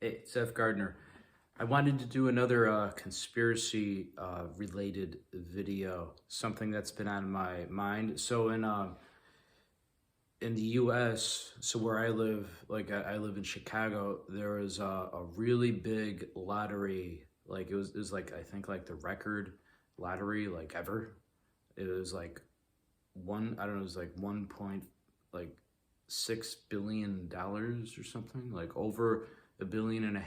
Hey, it's F. Gardner. I wanted to do another conspiracy related video, something that's been on my mind. So in the U.S., so where I live, like I live in Chicago, there was a really big lottery. Like it was like I think like the record lottery like ever. It was like I don't know, it was like like $6 billion or something, like over $1.5 billion,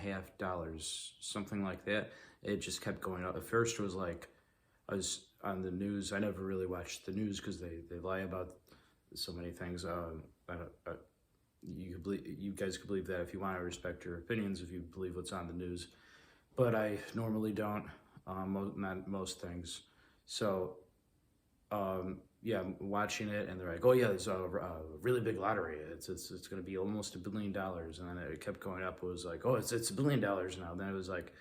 something like that. It just kept going up. At first, it was like I was on the news. I never really watched the news because they lie about so many things. I don't, you guys could believe that if you want. I respect your opinions if you believe what's on the news, but I normally don't. Not most things. So yeah, I'm watching it, and they're like, "Oh yeah, there's a really big lottery. It's going to be almost $1 billion," and then it kept going up. It was like, "Oh, it's $1 billion now." Then it was like,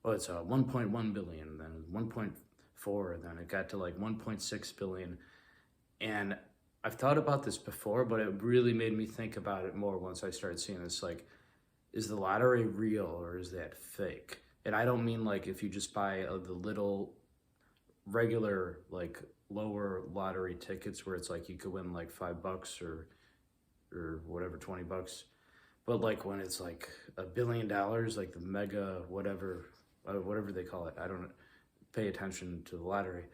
"Oh, it's 1.1 billion," then 1.4, and then it got to like 1.6 billion. And I've thought about this before, but it really made me think about it more once I started seeing this. Like, is the lottery real or is that fake? And I don't mean like if you just buy the little regular like lower lottery tickets where it's like you could win like $5 or whatever, $20, but like when it's like $1 billion, like the mega whatever they call it. I don't pay attention to the lottery.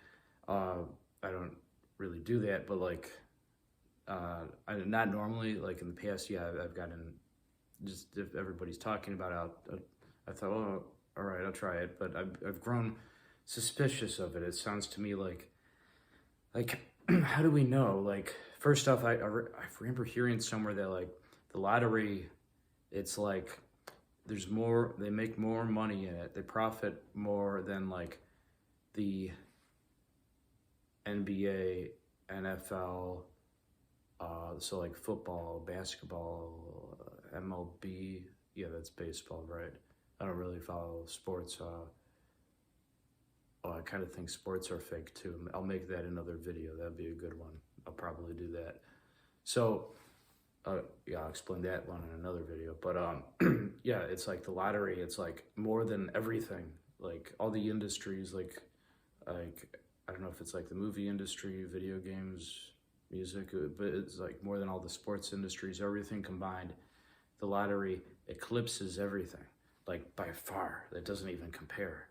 uh I don't really do that, but like not normally. Like in the past, yeah, I've gotten, just if everybody's talking about it, I thought, oh, all right, I'll try it, but I've grown suspicious of it. It sounds to me like how do we know? Like, first off, I remember hearing somewhere that like the lottery, it's like there's more, they make more money in it, they profit more than like the NBA, NFL, so like football, basketball, MLB. Yeah, that's baseball, right? I don't really follow sports. Oh, I kind of think sports are fake too. I'll make that another video. That'd be a good one. I'll probably do that. So, yeah, I'll explain that one in another video. But yeah, it's like the lottery. It's like more than everything. Like all the industries, like I don't know if it's like the movie industry, video games, music, but it's like more than all the sports industries, everything combined. The lottery eclipses everything, like by far. That doesn't even compare.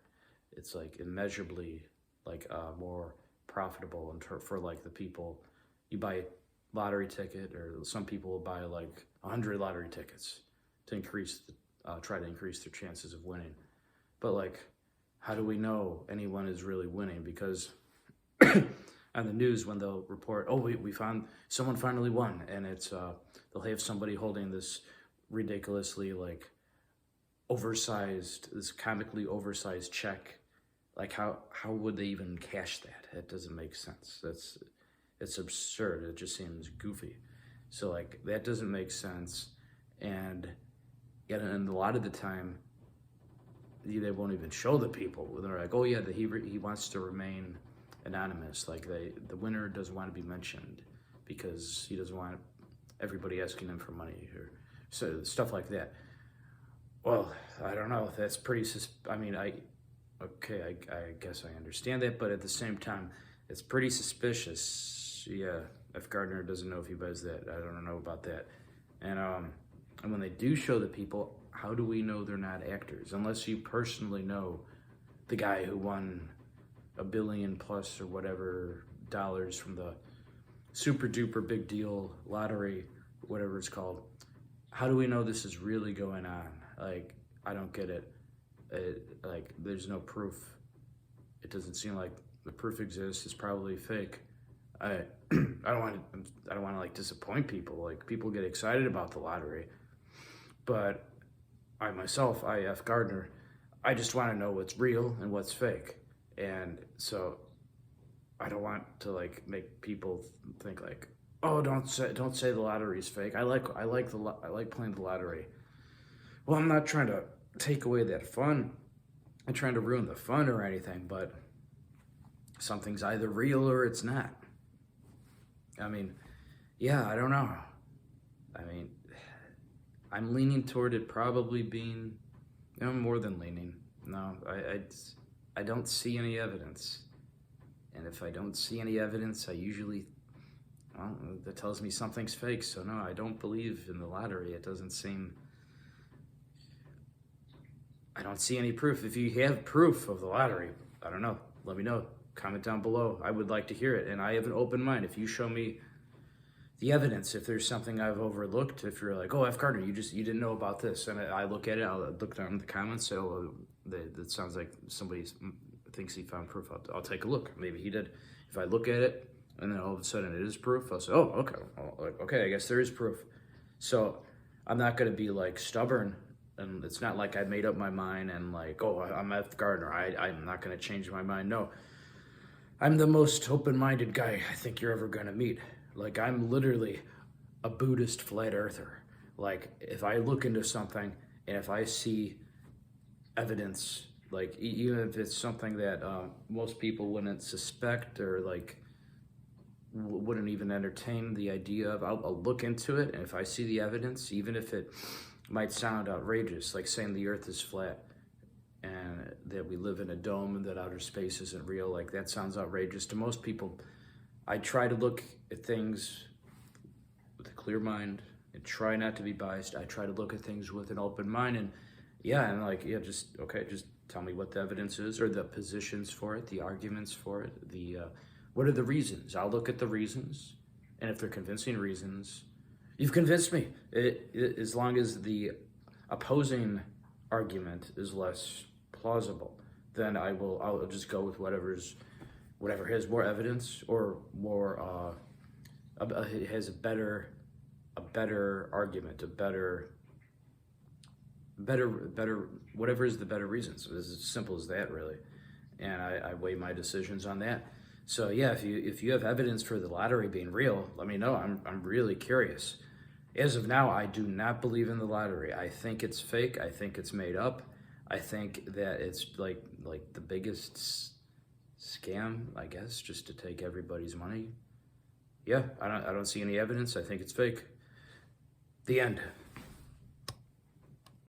It's like immeasurably like more profitable for like the people. You buy a lottery ticket, or some people will buy like 100 lottery tickets to try to increase their chances of winning. But like, how do we know anyone is really winning? Because on the news, when they'll report, oh, we found someone finally won, and it's they'll have somebody holding this ridiculously like oversized, this comically oversized check. Like, how would they even cash that? That doesn't make sense. It's absurd. It just seems goofy. So like that doesn't make sense. And yet, and a lot of the time, they won't even show the people. They're like, oh yeah, he wants to remain anonymous. Like the winner doesn't want to be mentioned because he doesn't want everybody asking him for money, or so stuff like that. Well, I don't know. That's pretty. I mean, okay, I guess I understand that, but at the same time, it's pretty suspicious. Yeah, F. Gardner doesn't know if he buys that. I don't know about that. And when they do show the people, how do we know they're not actors? Unless you personally know the guy who won $1 billion plus or whatever dollars from the super duper big deal lottery, whatever it's called. How do we know this is really going on? Like, I don't get it. Like, there's no proof. It doesn't seem like the proof exists. It's probably fake. I I don't want to like disappoint people. Like, people get excited about the lottery, but I myself, F. Gardner, I just want to know what's real and what's fake. And so I don't want to like make people think like, oh, don't say the lottery is fake. I like playing the lottery. Well, I'm not trying to take away that fun. I'm trying to ruin the fun or anything, but something's either real or it's not. I mean, yeah, I don't know. I mean, I'm leaning toward it probably being No, more than leaning. No, I don't see any evidence. And if I don't see any evidence, I usually, well, that tells me something's fake. So no, I don't believe in the lottery. It doesn't seem, I don't see any proof. If you have proof of the lottery, I don't know, let me know. Comment down below. I would like to hear it. And I have an open mind. If you show me the evidence, if there's something I've overlooked, if you're like, oh, F. Gardner, you didn't know about this, and I look at it, I'll look down in the comments, so that sounds like somebody thinks he found proof. I'll take a look. Maybe he did. If I look at it, and then all of a sudden it is proof, I'll say, oh, okay, okay, I guess there is proof. So I'm not going to be like stubborn, and it's not like I made up my mind and like, oh, I'm F. Gardner, I'm not going to change my mind. No, I'm the most open-minded guy I think you're ever going to meet. Like, I'm literally a Buddhist flat earther. Like, if I look into something and if I see evidence, like, even if it's something that most people wouldn't suspect or, like, wouldn't even entertain the idea of, I'll look into it. And if I see the evidence, even if it might sound outrageous, like saying the earth is flat and that we live in a dome and that outer space isn't real, like, that sounds outrageous to most people. I try to look at things with a clear mind and try not to be biased. I try to look at things with an open mind, and just tell me what the evidence is or the positions for it, the arguments for it, what are the reasons. I'll look at the reasons, and if they're convincing reasons, you've convinced me. As long as the opposing argument is less plausible, then I'll just go with whatever has more evidence or more has a better argument, a better whatever is the better reasons. It's as simple as that, really. And I weigh my decisions on that. So yeah, if you have evidence for the lottery being real, let me know. I'm really curious. As of now, I do not believe in the lottery. I think it's fake. I think it's made up. I think that it's like the biggest scam, I guess, just to take everybody's money. Yeah, I don't see any evidence. I think it's fake. The end.